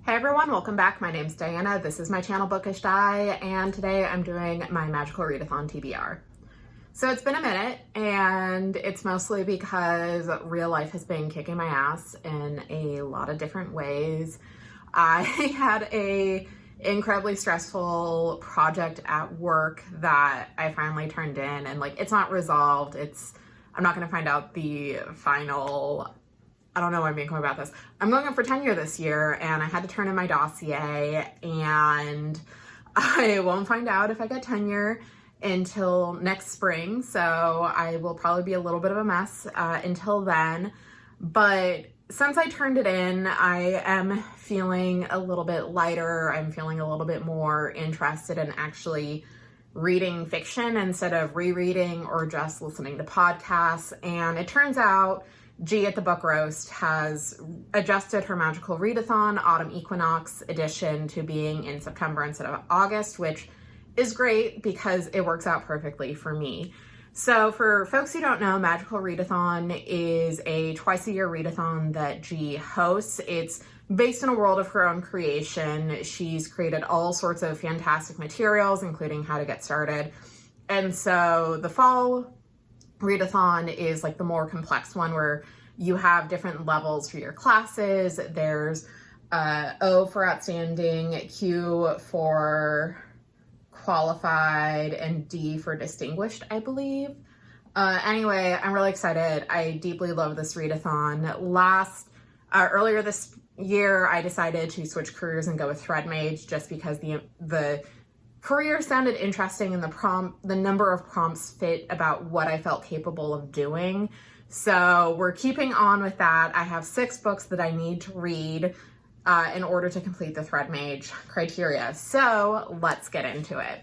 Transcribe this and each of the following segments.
Hey everyone, welcome back. My name's Diana. This is my channel Bookish Di, and today I'm doing my Magical Readathon TBR. So it's been a minute, and it's mostly because real life has been kicking my ass in a lot of different ways. I had a incredibly stressful project at work that I finally turned in, and it's not resolved. I'm not going to find out the final. I don't know why I'm being quiet about this. I'm going up for tenure this year, and I had to turn in my dossier, and I won't find out if I get tenure until next spring, so I will probably be a little bit of a mess until then. But since I turned it in, I am feeling a little bit lighter. I'm feeling a little bit more interested in actually reading fiction instead of rereading or just listening to podcasts. And it turns out G at the Book Roast has adjusted her Magical Readathon Autumn Equinox edition to being in September instead of August, which is great because it works out perfectly for me. So for folks who don't know, Magical Readathon is a twice-a-year readathon that G hosts. It's based in a world of her own creation. She's created all sorts of fantastic materials, including how to get started. And so the fall readathon is the more complex one where you have different levels for your classes. There's O for outstanding, Q for qualified, and D for distinguished, I believe. Anyway, I'm really excited. I deeply love this readathon. Earlier this year, I decided to switch careers and go with Thread Mage just because the career sounded interesting and the number of prompts fit about what I felt capable of doing. So we're keeping on with that. I have 6 books that I need to read in order to complete the Thread Mage criteria. So let's get into it.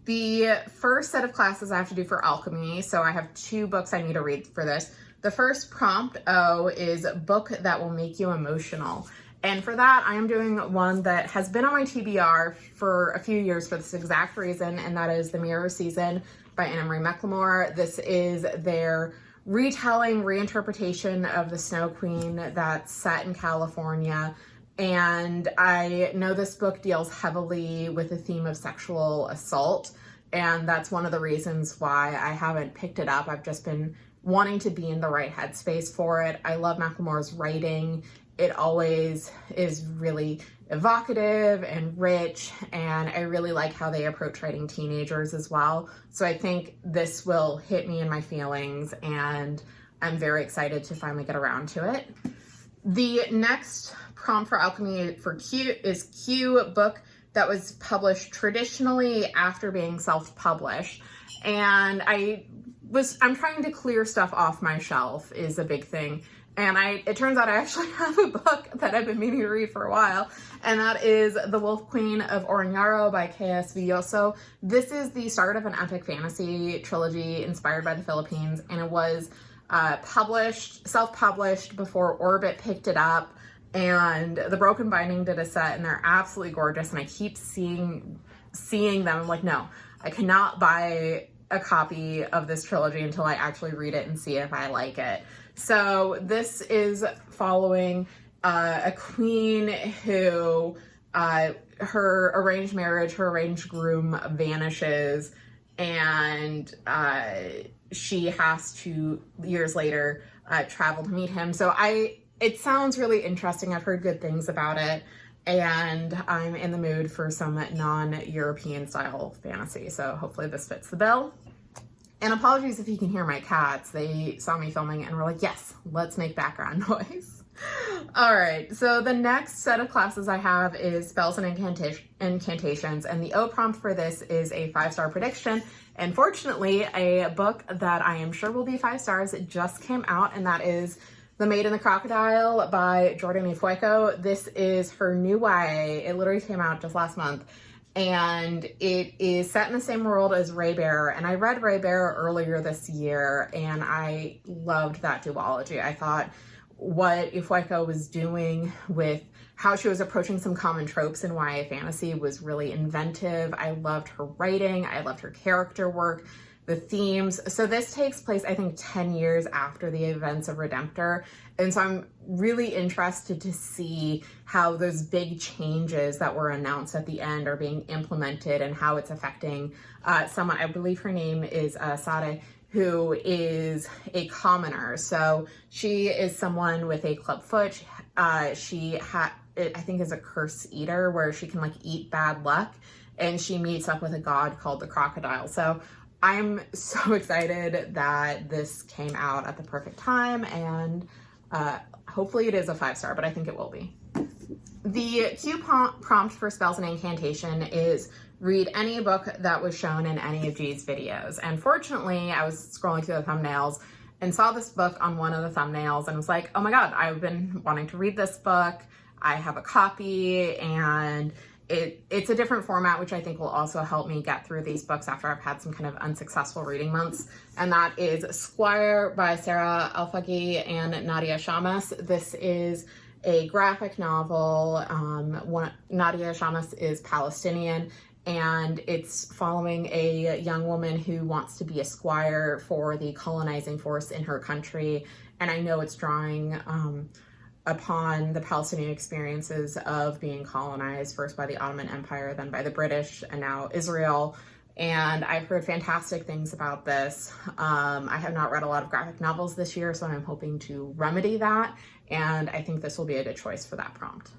The first set of classes I have to do for alchemy. So I have 2 books I need to read for this. The first prompt, O, is a book that will make you emotional. And for that, I am doing one that has been on my TBR for a few years for this exact reason, and that is The Mirror Season by Anna Marie McLemore. This is their reinterpretation of the Snow Queen that's set in California. And I know this book deals heavily with the theme of sexual assault, and that's one of the reasons why I haven't picked it up. I've just been wanting to be in the right headspace for it. I love McLemore's writing. It always is really evocative and rich, and I really like how they approach writing teenagers as well. So I think this will hit me in my feelings, and I'm very excited to finally get around to it. The next prompt for alchemy for Q is Q, book that was published traditionally after being self-published. And I'm trying to clear stuff off my shelf is a big thing. And it turns out I actually have a book that I've been meaning to read for a while, and that is The Wolf Queen of Oroñaro by K.S. Villoso. This is the start of an epic fantasy trilogy inspired by the Philippines, and it was self-published before Orbit picked it up, and The Broken Binding did a set, and they're absolutely gorgeous, and I keep seeing them. I'm like, no, I cannot buy a copy of this trilogy until I actually read it and see if I like it. So this is following a queen who her arranged marriage, her arranged groom vanishes, and she has to, years later, travel to meet him. So it sounds really interesting. I've heard good things about it, and I'm in the mood for some non-European style fantasy. So hopefully this fits the bill. And apologies if you can hear my cats. They saw me filming and were like, yes, let's make background noise. All right, so the next set of classes I have is Spells and Incantations, and the O prompt for this is a 5-star prediction. And fortunately, a book that I am sure will be 5 stars just came out, and that is The Maid and the Crocodile by Jordan Fueco. This is her new YA. It literally came out just last month. And it is set in the same world as Ray Bear. And I read Ray Bear earlier this year, and I loved that duology. I thought what Fueco was doing with how she was approaching some common tropes in YA fantasy was really inventive. I loved her writing. I loved her character work. the themes. So this takes place, I think, 10 years after the events of Redemptor. And so I'm really interested to see how those big changes that were announced at the end are being implemented and how it's affecting someone. I believe her name is Sade, who is a commoner. So she is someone with a club foot. She I think is a curse eater, where she can like eat bad luck, and she meets up with a god called the crocodile. So I'm so excited that this came out at the perfect time, and hopefully it is a 5-star, but I think it will be. The cue prompt for Spells and Incantation is read any book that was shown in any of G's videos. And fortunately, I was scrolling through the thumbnails and saw this book on one of the thumbnails and was like, oh my God, I've been wanting to read this book. I have a copy, and it's a different format, which I think will also help me get through these books after I've had some kind of unsuccessful reading months. And that is Squire by Sarah Alfaqui and Nadia Shamas. This is a graphic novel. Nadia Shamas is Palestinian, and it's following a young woman who wants to be a squire for the colonizing force in her country. And I know it's drawing upon the Palestinian experiences of being colonized, first by the Ottoman Empire, then by the British, and now Israel. And I've heard fantastic things about this. I have not read a lot of graphic novels this year, so I'm hoping to remedy that. And I think this will be a good choice for that prompt.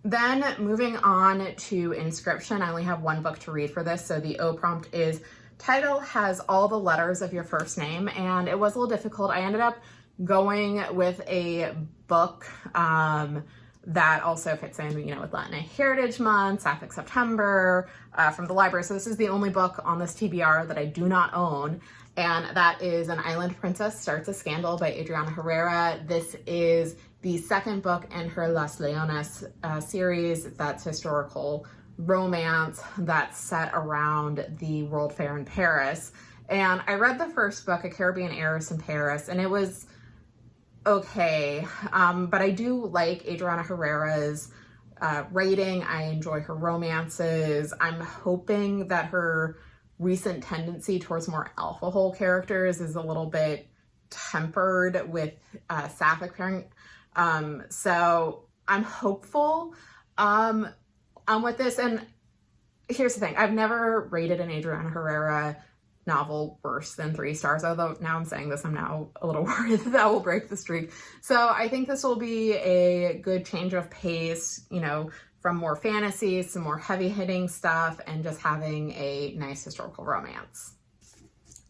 Then moving on to Inscription, I only have one book to read for this. So the O prompt is, title has all the letters of your first name. And it was a little difficult. I ended up going with a book that also fits in, with Latin Heritage Month, Sapphic September, from the library. So this is the only book on this TBR that I do not own, and that is An Island Princess Starts a Scandal by Adriana Herrera. This is the second book in her Las Leonas series. That's historical romance that's set around the World Fair in Paris. And I read the first book, A Caribbean Heiress in Paris, and it was okay, but I do like Adriana Herrera's writing. I enjoy her romances. I'm hoping that her recent tendency towards more alcohol characters is a little bit tempered with sapphic pairing. So I'm hopeful with this. And here's the thing, I've never rated an Adriana Herrera novel worse than 3 stars, although now I'm saying this, I'm now a little worried that will break the streak. So I think this will be a good change of pace, from more fantasy, some more heavy-hitting stuff, and just having a nice historical romance.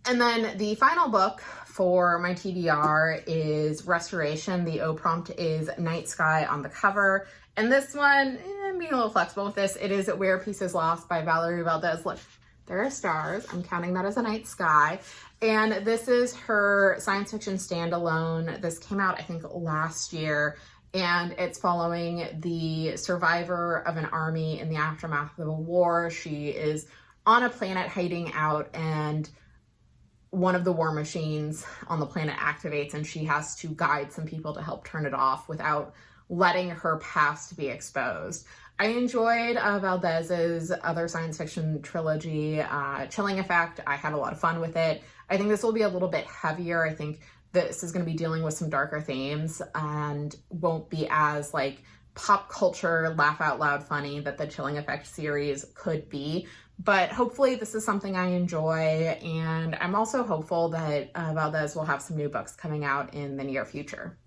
And then the final book for my TBR is Restoration. The O prompt is Night Sky on the cover. And this one, I'm being a little flexible with this. It is Where Peace is Lost by Valerie Valdez. Look, there are stars. I'm counting that as a night sky. And this is her science fiction standalone. This came out, I think, last year. And it's following the survivor of an army in the aftermath of a war. She is on a planet hiding out, and one of the war machines on the planet activates, and she has to guide some people to help turn it off without letting her past be exposed. I enjoyed Valdez's other science fiction trilogy, Chilling Effect. I had a lot of fun with it. I think this will be a little bit heavier. I think this is going to be dealing with some darker themes and won't be as pop culture, laugh out loud funny that the Chilling Effect series could be. But hopefully this is something I enjoy, and I'm also hopeful that Valdez will have some new books coming out in the near future.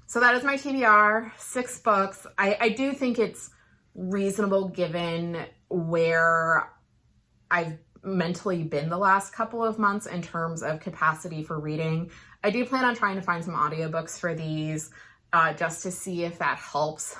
So that is my TBR, 6 books. I do think it's reasonable given where I've mentally been the last couple of months in terms of capacity for reading. I do plan on trying to find some audiobooks for these just to see if that helps,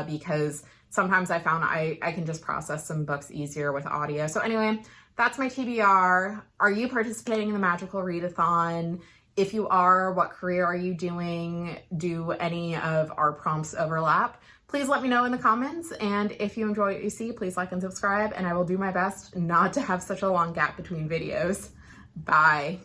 because sometimes I found I can just process some books easier with audio. So anyway, that's my TBR. Are you participating in the Magical Readathon? If you are, what career are you doing? Do any of our prompts overlap? Please let me know in the comments. And if you enjoy what you see, please like and subscribe. And I will do my best not to have such a long gap between videos. Bye.